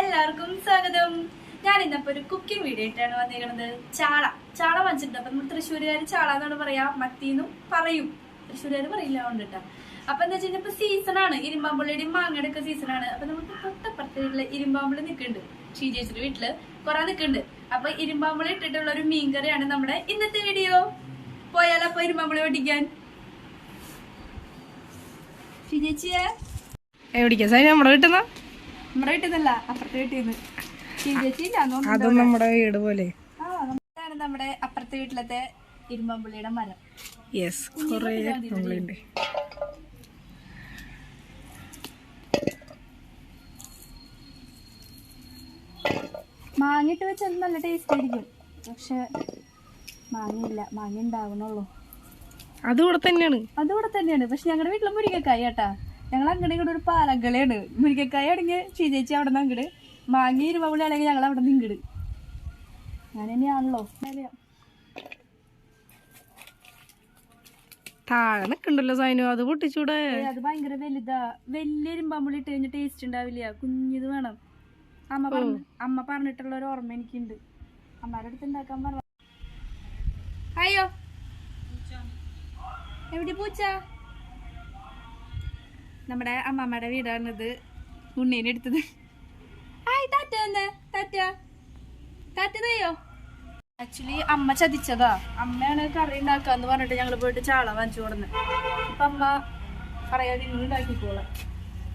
എല്ലാവർക്കും സ്വാഗതം. ഞാൻ ഇന്നപ്പോ ഒരു കുക്കിംഗ് വീഡിയോ ആയിട്ടാണ് വന്നിരിക്കുന്നത്. ചാള വാങ്ങിച്ചിട്ടുണ്ട്. അപ്പൊ നമ്മൾ തൃശ്ശൂരുകാർ ചാള എന്നാണ് പറയാ, മത്തിന്നും പറയും, തൃശ്ശൂരുകാർ പറയില്ല കൊണ്ടിട്ടാ. അപ്പൊ എന്താ വെച്ചാൽ ഇപ്പൊ സീസണാണ്, ഇരുമ്പാമ്പുള്ളിയുടെയും മാങ്ങയുടെ ഒക്കെ സീസണാണ്. അപ്പൊ നമുക്ക് തൊട്ടപ്പുറത്തെ വീട്ടില് ഇരുമ്പാമ്പുള്ളി നിൽക്കുന്നുണ്ട്, ഷീജേച്ചിയുടെ വീട്ടില് കുറെ നിൽക്കുന്നുണ്ട്. അപ്പൊ ഇരുമ്പാമ്പുള്ളി ഇട്ടിട്ടുള്ള ഒരു മീൻകറിയാണ് നമ്മുടെ ഇന്നത്തെ വീഡിയോ. പോയാലോ അപ്പൊ ഇരുമ്പാമ്പുള്ളി ഓടിക്കാൻ? ഷീജേച്ചിയെ എവിടേക്കാ സൈന നമ്മുടെ കിട്ടുന്ന? നമ്മുടെ വീട്ടിന്നല്ല, അപ്പുറത്തെ വീട്ടിൽ അതും നമ്മുടെ വീട് പോലെ. ഇതാണ് നമ്മുടെ അപ്പുറത്തെ വീട്ടിലത്തെ ഇരുമ്പമ്പുള്ളിയുടെ മരം. യെസ്, കുറേ ഇരുമ്പുള്ളിയുണ്ട്. മാങ്ങിട്ട് വെച്ചാൽ നല്ല ടേസ്റ്റ് ആയിരിക്കും, പക്ഷെ മാങ്ങയില്ല, മാങ്ങ ഉണ്ടാവണുള്ളൂ. അതുകൂടെ തന്നെയാണ്. പക്ഷെ ഞങ്ങളുടെ വീട്ടിലെ മുരിങ്ങക്കായ കേട്ടാ, ഞങ്ങൾ അങ്ങടെ ഇങ്ങോട്ട് ഒരു പാലങ്കളിയാണ്. മുരിങ്ങക്കായ ആണെങ്കിൽ ചീതേച്ചി അവിടെ നിന്ന് അങ്ങട്, മാങ്ങി ഇരുമ്പുള്ളി അല്ലെങ്കിൽ ഞങ്ങൾ അവിടെ നിന്ന് ഇങ്ങട്. ഞാൻ തന്നെയാണല്ലോ. താഴെ നിക്കണ്ടല്ലോ സൈനു, അത് പൊട്ടിച്ചൂടെ? അത് ഭയങ്കര വലുതാ. വലിയ ഇരുമ്പാമ്പുള്ളി ഇട്ട് കഴിഞ്ഞാൽ ടേസ്റ്റ് ഉണ്ടാവില്ല, കുഞ്ഞിത് വേണം. അമ്മ പറഞ്ഞിട്ടുള്ള ഒരു ഓർമ്മ എനിക്കുണ്ട്. അമ്മയുടെ അടുത്ത് ഉണ്ടാക്കാൻ പറഞ്ഞ. അയ്യോ, എവിടെ പൂച്ച? നമ്മുടെ അമ്മമ്മയുടെ വീടാണിത്, ഉണ്ണീനെ എടുത്തത്. ആക്ച്വലി അമ്മ ചതിച്ചതാ. അമ്മയാണ് കറി ഉണ്ടാക്കാന്ന് പറഞ്ഞിട്ട് ഞങ്ങള് പോയിട്ട് ചാള വാങ്ങിച്ചു കൊടുന്ന്. അപ്പൊ അമ്മ പറയാതെ നിങ്ങൾ ഉണ്ടാക്കിക്കോളാം,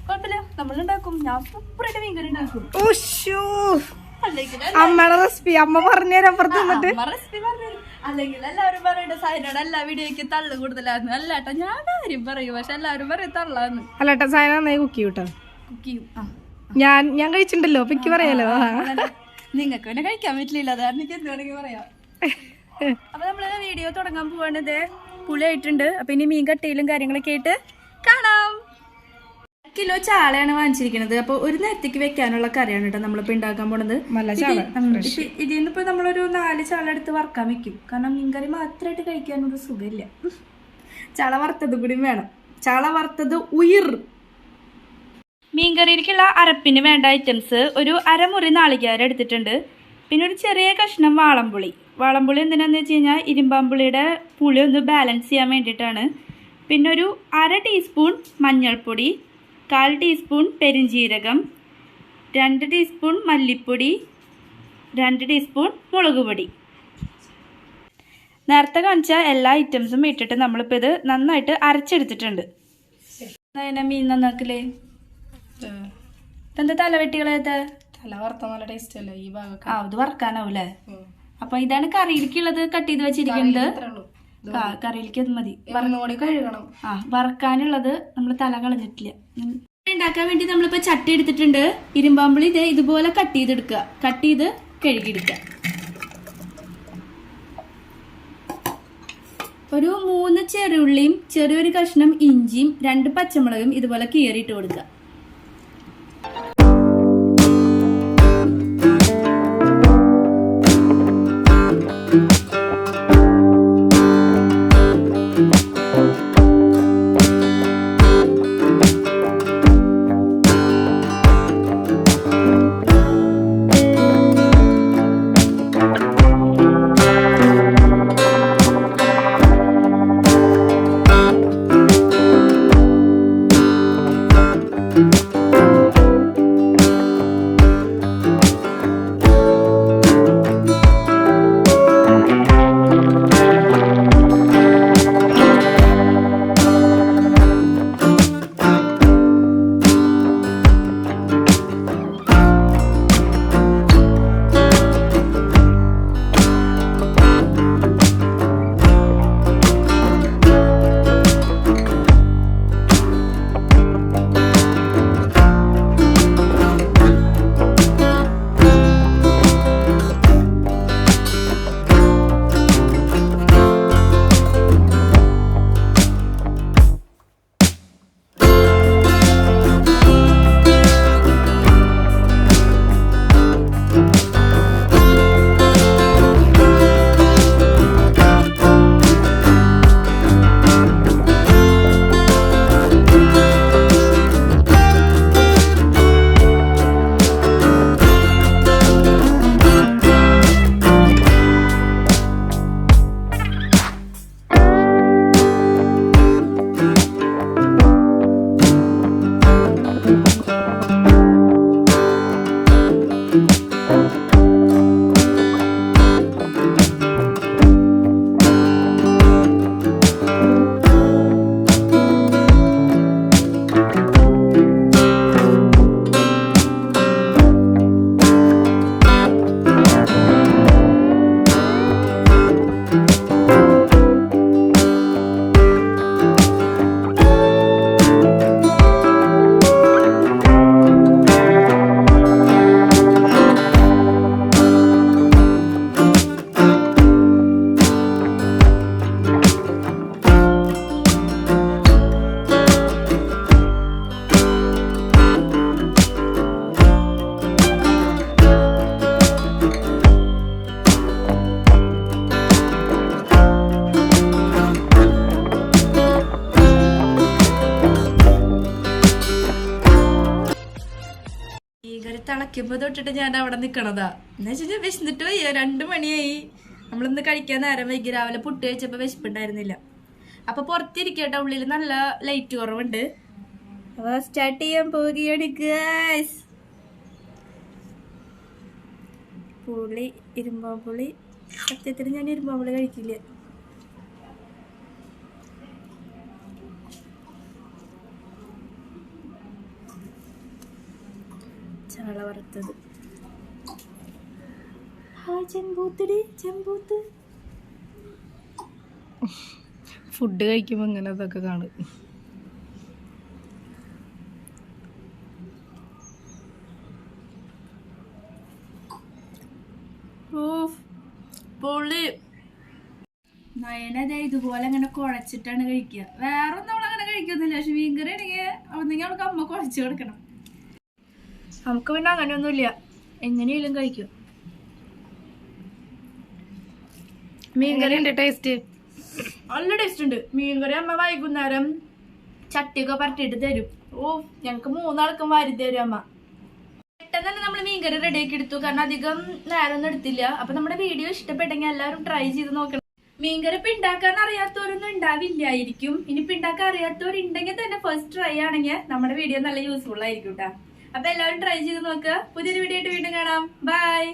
കുഴപ്പമില്ല, നമ്മൾ ഉണ്ടാക്കും. ഞാൻ സൂപ്പറായിട്ട് മീൻകറി ഉണ്ടാക്കും. അമ്മയുടെ റെസിപ്പി അമ്മ പറഞ്ഞുതരാം. റെസിപ്പി പറഞ്ഞു. അല്ലെങ്കിൽ എല്ലാവരും പറയട്ടെ സൈനോട് എല്ലാ വീഡിയോക്ക് തള്ളു കൂടുതലാന്ന്. അല്ലാട്ടോ, ഞാൻ കാര്യം പറയും, പക്ഷെ എല്ലാവരും പറയും തള്ളാന്ന്. അല്ലാട്ടോ, സൈന നന്നായി കുക്ക് ചെയ്യൂട്ടോ. കുക്ക് ചെയ്യും. ഞാൻ കഴിച്ചിട്ടുണ്ടല്ലോ, അപ്പൊ എനിക്ക് പറയാലോ. നിങ്ങൾക്ക് പിന്നെ കഴിക്കാൻ പറ്റില്ല, അതാണ് എനിക്ക് എന്ത് വേണമെങ്കിൽ പറയാം. അപ്പൊ നമ്മള് വീഡിയോ തുടങ്ങാൻ പോവാണിത്. പുളി ആയിട്ടുണ്ട്. അപ്പൊ ഇനി മീൻ കട്ടയിലും കാര്യങ്ങളൊക്കെ ആയിട്ട് കാണാം. കിലോ ചാളയാണ് വാങ്ങിച്ചിരിക്കുന്നത്. അപ്പൊ ഒരു നേരത്തേക്ക് വെക്കാനുള്ള കറിയാണ് കേട്ടോ നമ്മളിപ്പോ ഉണ്ടാക്കാൻ പോണത്. ഇതിന്ന് ഇപ്പൊ നമ്മളൊരു 4 ചാള എടുത്ത് വറക്കാൻ വെക്കും. കാരണം മീൻകറി മാത്രമായിട്ട് കഴിക്കാനൊരു സുഖമില്ല, ചാള വറുത്തത് കൂടി വേണം. ചാള വറുത്തത് ഉയിർ. മീൻകറിയിലേക്കുള്ള അരപ്പിന് വേണ്ട ഐറ്റംസ്: ഒരു അരമുറി നാളികേരം എടുത്തിട്ടുണ്ട്, പിന്നെ ഒരു ചെറിയ കഷ്ണം വാളംപുളി എന്തിനാന്ന് വെച്ച് കഴിഞ്ഞാൽ ഇരുമ്പാമ്പുളിയുടെ പുളി ഒന്ന് ബാലൻസ് ചെയ്യാൻ വേണ്ടിയിട്ടാണ്. പിന്നെ ഒരു 1/2 ടീസ്പൂൺ മഞ്ഞൾപ്പൊടി, 1/4 ടീസ്പൂൺ പെരിഞ്ജീരകം, 2 ടീസ്പൂൺ മല്ലിപ്പൊടി, 2 ടീസ്പൂൺ മുളക് പൊടി. നേരത്തെ കാണിച്ച എല്ലാ ഐറ്റംസും ഇട്ടിട്ട് നമ്മളിപ്പോൾ ഇത് നന്നായിട്ട് അരച്ചെടുത്തിട്ടുണ്ട്. മീൻ നന്നാക്കലേ എന്താ തലവെട്ടികളേത്? തല വറുത്ത നല്ല ടേസ്റ്റ് അല്ലേ ഈ ഭാഗം? ഇത് വറക്കാനാവൂലേ? അപ്പൊ ഇതാണ് കറിയിലേക്കുള്ളത് കട്ട് ചെയ്ത് വെച്ചിരിക്കുന്നത്. കറിയിലേക്ക് അത് മതി. കഴുകണം. വറക്കാനുള്ളത് നമ്മൾ തല കളഞ്ഞിട്ടില്ല. ഉണ്ടാക്കാൻ വേണ്ടി നമ്മളിപ്പോ ചട്ടി എടുത്തിട്ടുണ്ട്. ഇരുമ്പാമ്പുളി ഇതുപോലെ കട്ട് ചെയ്തെടുക്കുക, കട്ട് ചെയ്ത് കഴുകിയെടുക്കുക. ഒരു 3 ചെറുള്ളിയും ചെറിയൊരു കഷ്ണം ഇഞ്ചിയും 2 പച്ചമുളകും ഇതുപോലെ കീറിയിട്ട് കൊടുക്കുക. മീൻകറി തിളയ്ക്കുമ്പോ തൊട്ടിട്ട് ഞാൻ അവിടെ നിക്കണതാ. എന്ന് വെച്ചാൽ വിശന്നിട്ട് വയ്യ, 2 മണിയായി. നമ്മളിന്ന് കഴിക്കാൻ നേരം വൈകി. രാവിലെ പുട്ട് കഴിച്ചപ്പോ വിശപ്പുണ്ടായിരുന്നില്ല. അപ്പൊ പുറത്തിരിക്കട്ടെ, ഉള്ളിൽ നല്ല ലൈറ്റ് കുറവുണ്ട്. അപ്പൊ സ്റ്റാർട്ട് ചെയ്യാൻ പോവുകയാണ് ഗൈസ്. പുളി, ഇരുമ്പാമ്പുളി. സത്യത്തിൽ ഞാൻ ഇരുമ്പാമ്പുളി കഴിക്കില്ല. ചാള വറുത്തത്. ചെമ്പൂത്തടി, ചെമ്പൂത്ത്. ഫുഡ് കഴിക്കുമ്പോ ഇങ്ങനെ അതൊക്കെ കാണും. പുളി നയനതേ ഇതുപോലെ അങ്ങനെ കുഴച്ചിട്ടാണ് കഴിക്കുക. വേറെ ഒന്നും അവളങ്ങനെ കഴിക്കുന്നില്ല. പക്ഷെ മീൻകറി ആണെങ്കിൽ ഒന്നെങ്കിൽ അവൾക്ക് അമ്മ കുഴച്ച് കൊടുക്കണം. നമുക്ക് പിന്നെ അങ്ങനെയൊന്നുമില്ല, എങ്ങനെയും കഴിക്കും. മീൻകറി ടേസ്റ്റ് നല്ല ടേസ്റ്റ് ഉണ്ട്. മീൻകറി അമ്മ വൈകുന്നേരം ചട്ടിയൊക്കെ പരട്ടിയിട്ട് തരും. ഞങ്ങക്ക് 3 ആൾക്കും വാരി തരും അമ്മ. പെട്ടെന്ന് തന്നെ നമ്മൾ മീൻകറി റെഡിയാക്കി എടുത്തു, കാരണം അധികം നേരമൊന്നും എടുത്തില്ല. അപ്പൊ നമ്മുടെ വീഡിയോ ഇഷ്ടപ്പെട്ടെങ്കിൽ എല്ലാവരും ട്രൈ ചെയ്ത് നോക്കണം. മീൻകറി ഇപ്പൊ ഉണ്ടാക്കാൻ അറിയാത്തവരൊന്നും ഉണ്ടാവില്ലായിരിക്കും. ഇനിയിപ്പൊ ഉണ്ടാക്കാൻ അറിയാത്തവരുണ്ടെങ്കിൽ തന്നെ ഫസ്റ്റ് ട്രൈ ആണെങ്കിൽ നമ്മുടെ വീഡിയോ നല്ല യൂസ്ഫുൾ ആയിരിക്കും കേട്ടോ. അപ്പൊ എല്ലാവരും ട്രൈ ചെയ്ത് നോക്കുക. പുതിയൊരു വീഡിയോ ആയിട്ട് വീണ്ടും കാണാം. ബൈ.